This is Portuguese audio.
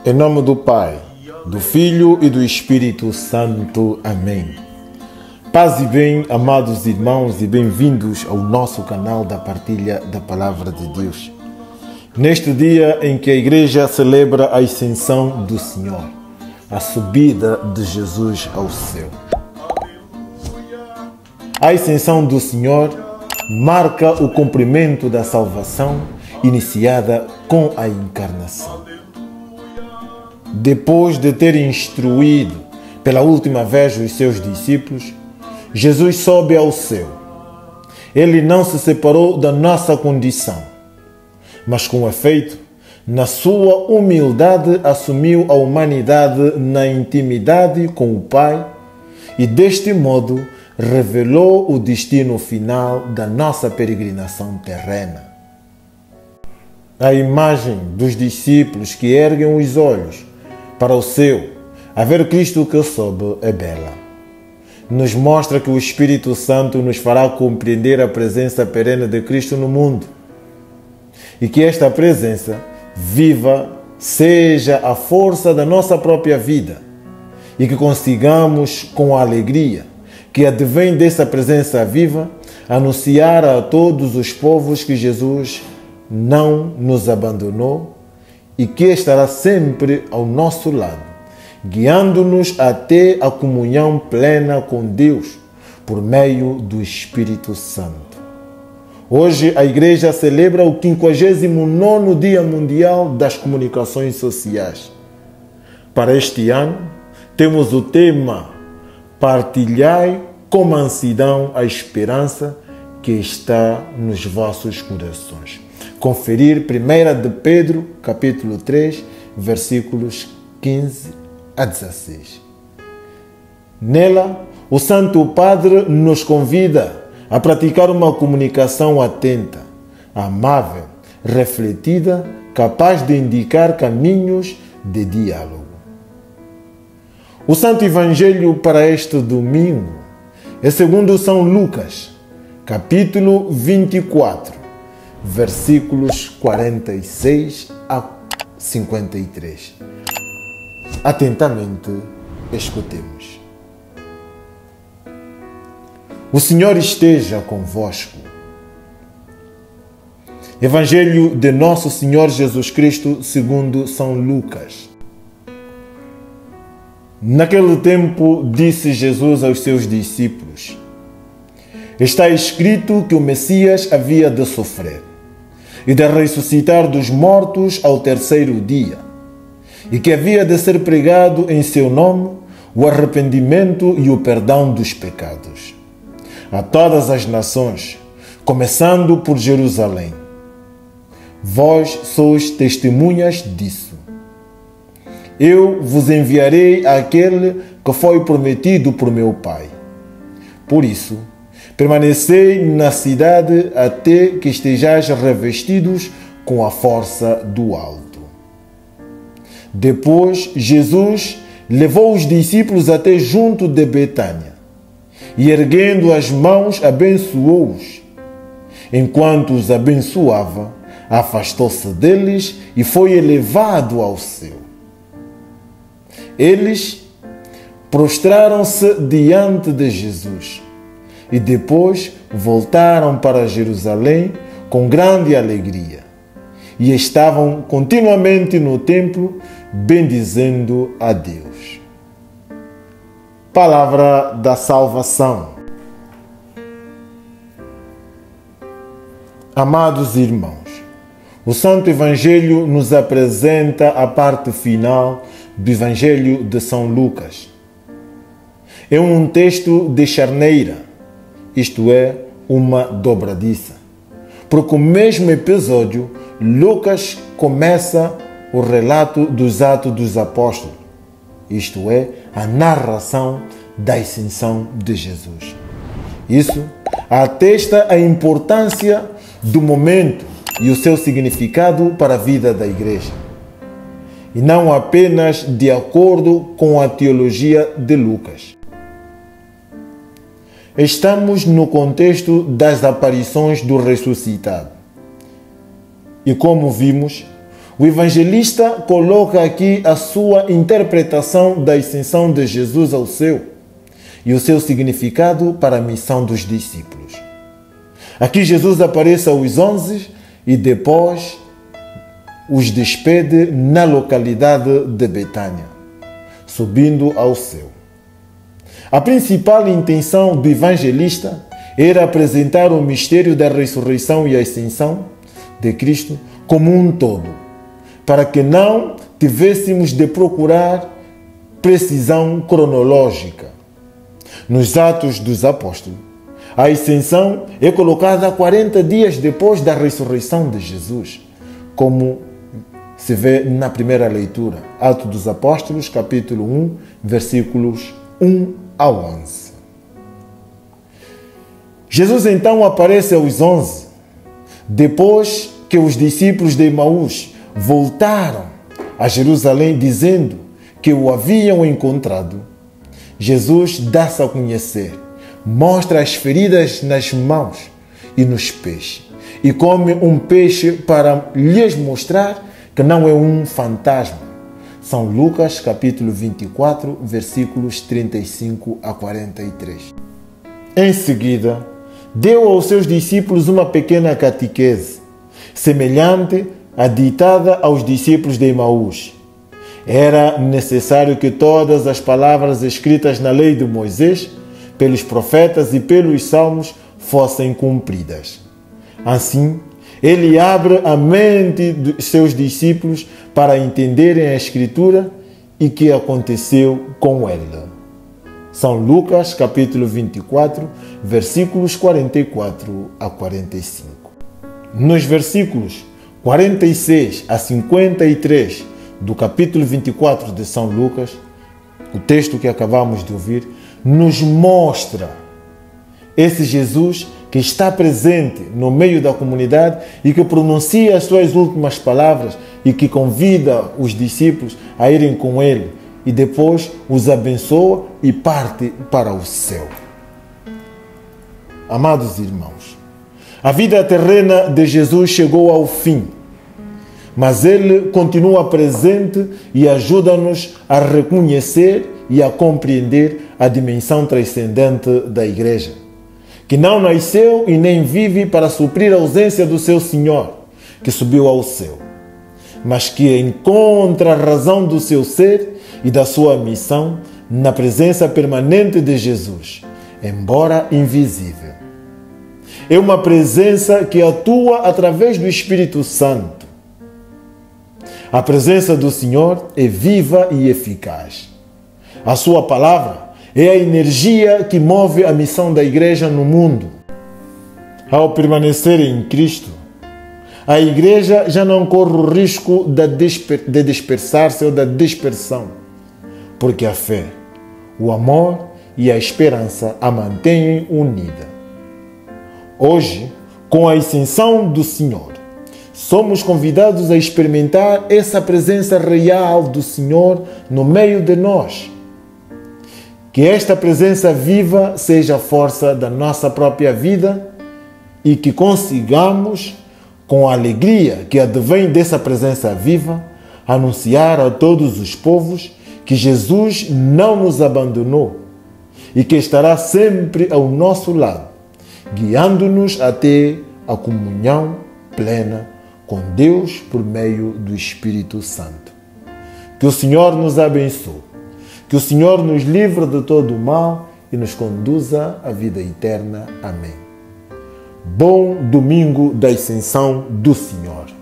Em nome do Pai, do Filho e do Espírito Santo. Amém. Paz e bem, amados irmãos, e bem-vindos ao nosso canal da partilha da Palavra de Deus. Neste dia em que a Igreja celebra a ascensão do Senhor, a subida de Jesus ao céu. A ascensão do Senhor marca o cumprimento da salvação iniciada com a encarnação. Depois de ter instruído pela última vez os seus discípulos, Jesus sobe ao céu. Ele não se separou da nossa condição, mas com efeito, na sua humildade, assumiu a humanidade na intimidade com o Pai e, deste modo, revelou o destino final da nossa peregrinação terrena. A imagem dos discípulos que erguem os olhos para o céu, a ver Cristo que sobe, é bela. Nos mostra que o Espírito Santo nos fará compreender a presença perene de Cristo no mundo e que esta presença viva seja a força da nossa própria vida e que consigamos, com a alegria que advém dessa presença viva, anunciar a todos os povos que Jesus não nos abandonou e que estará sempre ao nosso lado, guiando-nos até a comunhão plena com Deus por meio do Espírito Santo. Hoje a Igreja celebra o 59º Dia Mundial das Comunicações Sociais. Para este ano, temos o tema Partilhai com mansidão a esperança que está nos vossos corações. Conferir 1 de Pedro, capítulo 3, versículos 15 a 16. Nela, o Santo Padre nos convida a praticar uma comunicação atenta, amável, refletida, capaz de indicar caminhos de diálogo. O Santo Evangelho para este domingo é segundo São Lucas, capítulo 24, versículos 46 a 53. Atentamente escutemos. O Senhor esteja convosco. Evangelho de Nosso Senhor Jesus Cristo segundo São Lucas. Naquele tempo disse Jesus aos seus discípulos: está escrito que o Messias havia de sofrer e de ressuscitar dos mortos ao terceiro dia, e que havia de ser pregado em seu nome o arrependimento e o perdão dos pecados a todas as nações, começando por Jerusalém. Vós sois testemunhas disso. Eu vos enviarei àquele que foi prometido por meu Pai. Por isso, permanecei na cidade até que estejais revestidos com a força do alto. Depois, Jesus levou os discípulos até junto de Betânia e, erguendo as mãos, abençoou-os. Enquanto os abençoava, afastou-se deles e foi elevado ao céu. Eles prostraram-se diante de Jesus e depois voltaram para Jerusalém com grande alegria e estavam continuamente no templo bendizendo a Deus. Palavra da salvação. Amados irmãos, o Santo Evangelho nos apresenta a parte final do Evangelho de São Lucas. É um texto de charneira, isto é, uma dobradiça, porque o mesmo episódio, Lucas começa o relato dos Atos dos Apóstolos, isto é, a narração da ascensão de Jesus. Isso atesta a importância do momento e o seu significado para a vida da Igreja, e não apenas de acordo com a teologia de Lucas. Estamos no contexto das aparições do ressuscitado. E como vimos, o evangelista coloca aqui a sua interpretação da ascensão de Jesus ao céu e o seu significado para a missão dos discípulos. Aqui Jesus aparece aos 11 e depois os despede na localidade de Betânia, subindo ao céu. A principal intenção do evangelista era apresentar o mistério da ressurreição e ascensão de Cristo como um todo, para que não tivéssemos de procurar precisão cronológica. Nos Atos dos Apóstolos, a ascensão é colocada 40 dias depois da ressurreição de Jesus, como se vê na primeira leitura, Atos dos Apóstolos, capítulo 1, versículos 1 a 11. Jesus então aparece aos 11, depois que os discípulos de Emaús voltaram a Jerusalém dizendo que o haviam encontrado. Jesus dá-se a conhecer, mostra as feridas nas mãos e nos pés e come um peixe para lhes mostrar que não é um fantasma. São Lucas capítulo 24, versículos 35 a 43. Em seguida, deu aos seus discípulos uma pequena catequese, semelhante à ditada aos discípulos de Emaús. Era necessário que todas as palavras escritas na lei de Moisés, pelos profetas e pelos salmos, fossem cumpridas. Assim, ele abre a mente dos seus discípulos para entenderem a Escritura e o que aconteceu com ela. São Lucas, capítulo 24, versículos 44 a 45. Nos versículos 46 a 53 do capítulo 24 de São Lucas, o texto que acabamos de ouvir, nos mostra esse Jesus que está presente no meio da comunidade e que pronuncia as suas últimas palavras e que convida os discípulos a irem com ele e depois os abençoa e parte para o céu. Amados irmãos, a vida terrena de Jesus chegou ao fim, mas ele continua presente e ajuda-nos a reconhecer e a compreender a dimensão transcendente da Igreja, que não nasceu e nem vive para suprir a ausência do seu Senhor, que subiu ao céu, mas que encontra a razão do seu ser e da sua missão na presença permanente de Jesus, embora invisível. É uma presença que atua através do Espírito Santo. A presença do Senhor é viva e eficaz. A sua palavra é a energia que move a missão da Igreja no mundo. Ao permanecer em Cristo, a Igreja já não corre o risco de dispersar-se ou da dispersão, porque a fé, o amor e a esperança a mantêm unida. Hoje, com a ascensão do Senhor, somos convidados a experimentar essa presença real do Senhor no meio de nós. Que esta presença viva seja a força da nossa própria vida e que consigamos, com a alegria que advém dessa presença viva, anunciar a todos os povos que Jesus não nos abandonou e que estará sempre ao nosso lado, guiando-nos até a comunhão plena com Deus por meio do Espírito Santo. Que o Senhor nos abençoe, que o Senhor nos livre de todo o mal e nos conduza à vida eterna. Amém. Bom domingo da Ascensão do Senhor.